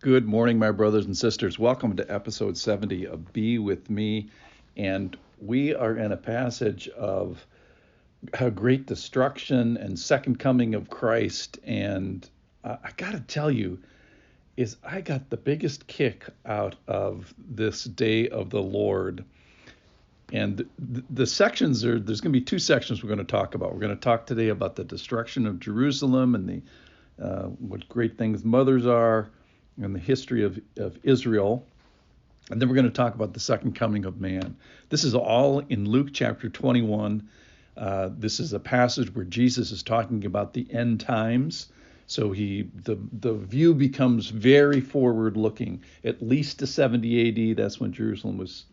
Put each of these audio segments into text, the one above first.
Good morning, my brothers and sisters. Welcome to episode 70 of Be With Me. And we are in a passage of a great destruction and second coming of Christ. And I got to tell you, I got the biggest kick out of this day of the Lord. And the sections there's going to be two sections we're going to talk about. We're going to talk today about the destruction of Jerusalem and what great things mothers are and the history of Israel. And then we're going to talk about the second coming of man. This is all in Luke chapter 21. This is a passage where Jesus is talking about the end times. So the view becomes very forward looking, at least to 70 AD. That's when Jerusalem was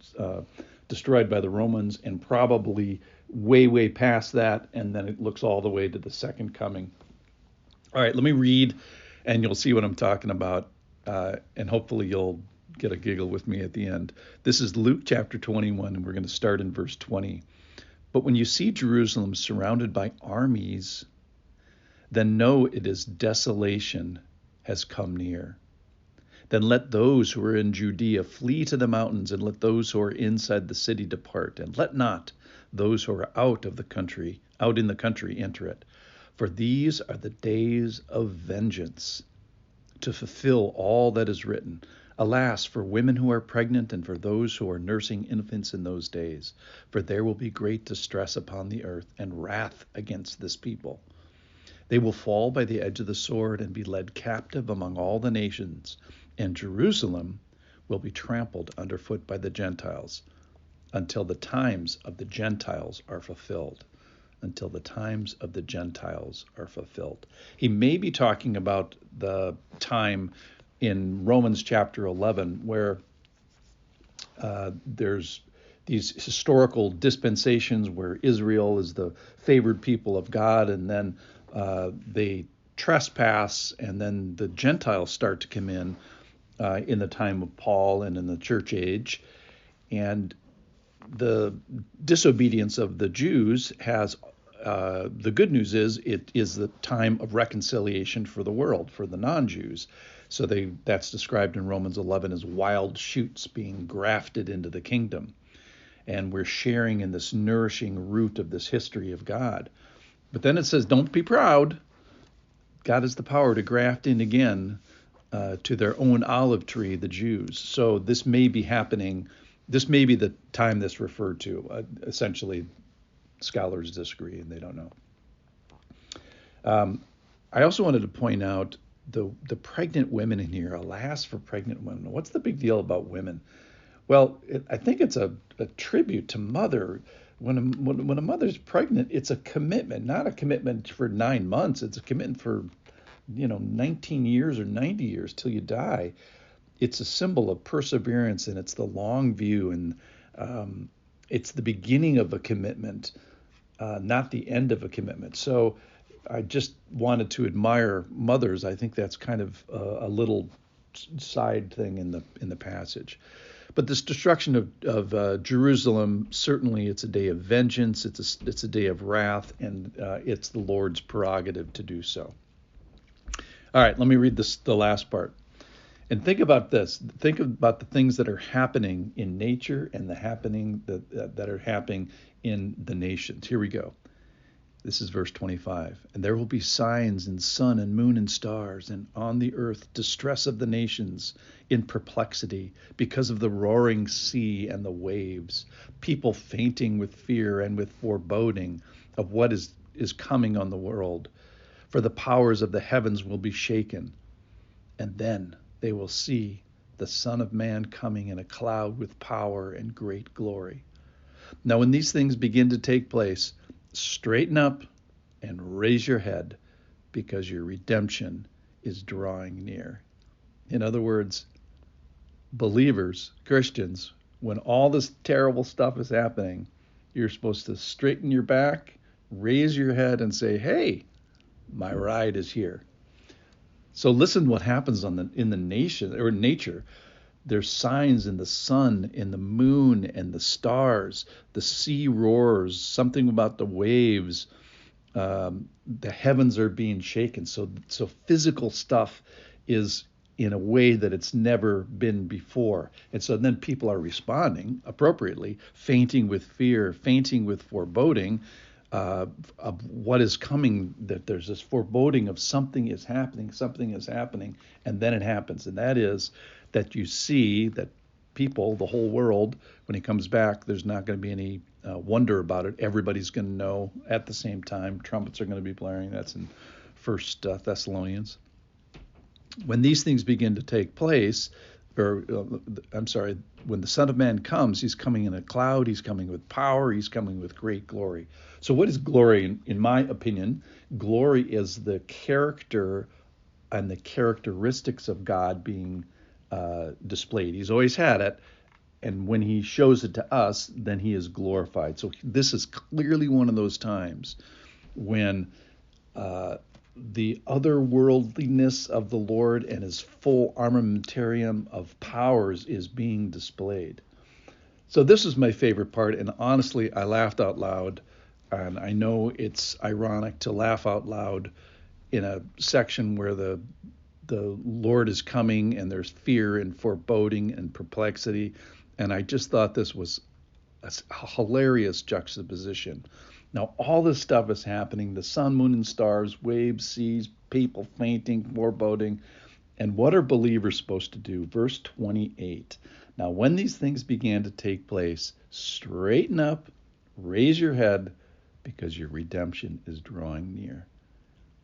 destroyed by the Romans, and probably way past that. And then it looks all the way to the second coming. All right, let me read, and you'll see what I'm talking about. And hopefully you'll get a giggle with me at the end. This is Luke chapter 21, and we're going to start in verse 20. But when you see Jerusalem surrounded by armies, then know it is desolation has come near. Then let those who are in Judea flee to the mountains, and let those who are inside the city depart, and let not those who are out in the country enter it. For these are the days of vengeance, to fulfill all that is written. Alas, for women who are pregnant and for those who are nursing infants in those days, for there will be great distress upon the earth and wrath against this people. They will fall by the edge of the sword and be led captive among all the nations, and Jerusalem will be trampled underfoot by the Gentiles until the times of the Gentiles are fulfilled. Until the times of the Gentiles are fulfilled. He may be talking about the time in Romans chapter 11 where there's these historical dispensations where Israel is the favored people of God, and then they trespass, and then the Gentiles start to come in the time of Paul and in the church age. And the disobedience of the Jews has the good news is it is the time of reconciliation for the world, for the non-Jews. So that's described in Romans 11 as wild shoots being grafted into the kingdom. And we're sharing in this nourishing root of this history of God. But then it says, don't be proud. God has the power to graft in again to their own olive tree, the Jews. So this may be happening. This may be the time that's referred to. Essentially, scholars disagree and they don't know. I also wanted to point out the pregnant women in here. Alas for pregnant women. What's the big deal about women? Well, I think it's a tribute to mother. When a mother's pregnant, it's a commitment, not a commitment for 9 months. It's a commitment for 19 years or 90 years till you die. It's a symbol of perseverance, and it's the long view, and it's the beginning of a commitment, not the end of a commitment. So I just wanted to admire mothers. I think that's kind of a little side thing in the passage. But this destruction of Jerusalem, certainly it's a day of vengeance. It's a day of wrath, and it's the Lord's prerogative to do so. All right, let me read the last part. And think about this. Think about the things that are happening in nature and the happening that are happening in the nations. Here we go. This is verse 25. And there will be signs in sun and moon and stars, and on the earth distress of the nations in perplexity because of the roaring sea and the waves, people fainting with fear and with foreboding of what is coming on the world. For the powers of the heavens will be shaken, and then they will see the Son of Man coming in a cloud with power and great glory. Now, when these things begin to take place, straighten up and raise your head, because your redemption is drawing near. In other words, believers, Christians, when all this terrible stuff is happening, you're supposed to straighten your back, raise your head, and say, hey, my ride is here. So listen what happens in the nation or nature. There's signs in the sun, in the moon, and the stars. The sea roars, something about the waves. The heavens are being shaken. So physical stuff is in a way that it's never been before. And so then people are responding appropriately, fainting with fear, fainting with foreboding of what is coming, that there's this foreboding of something is happening, and then it happens. And that is that you see that people, the whole world, when he comes back, there's not going to be any wonder about it. Everybody's going to know at the same time. Trumpets are going to be blaring. That's in First Thessalonians. When these things begin to take place, when the Son of Man comes, he's coming in a cloud, he's coming with power, he's coming with great glory. So what is glory? In my opinion, glory is the character and the characteristics of God being displayed. He's always had it, and when he shows it to us, then he is glorified. So this is clearly one of those times when the otherworldliness of the Lord and his full armamentarium of powers is being displayed. So this is my favorite part, and honestly, I laughed out loud, and I know it's ironic to laugh out loud in a section where the Lord is coming and there's fear and foreboding and perplexity, and I just thought this was a hilarious juxtaposition. Now, all this stuff is happening, the sun, moon, and stars, waves, seas, people fainting, foreboding. And what are believers supposed to do? Verse 28. Now, when these things began to take place, straighten up, raise your head, because your redemption is drawing near.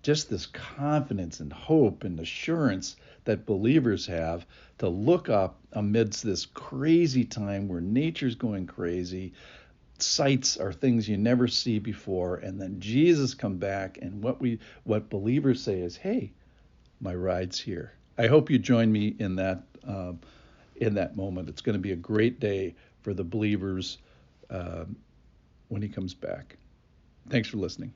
Just this confidence and hope and assurance that believers have to look up amidst this crazy time where nature's going crazy. Sights are things you never see before, and then Jesus come back, and what believers say is, "Hey, my ride's here." I hope you join me in that moment. It's going to be a great day for the believers when he comes back. Thanks for listening.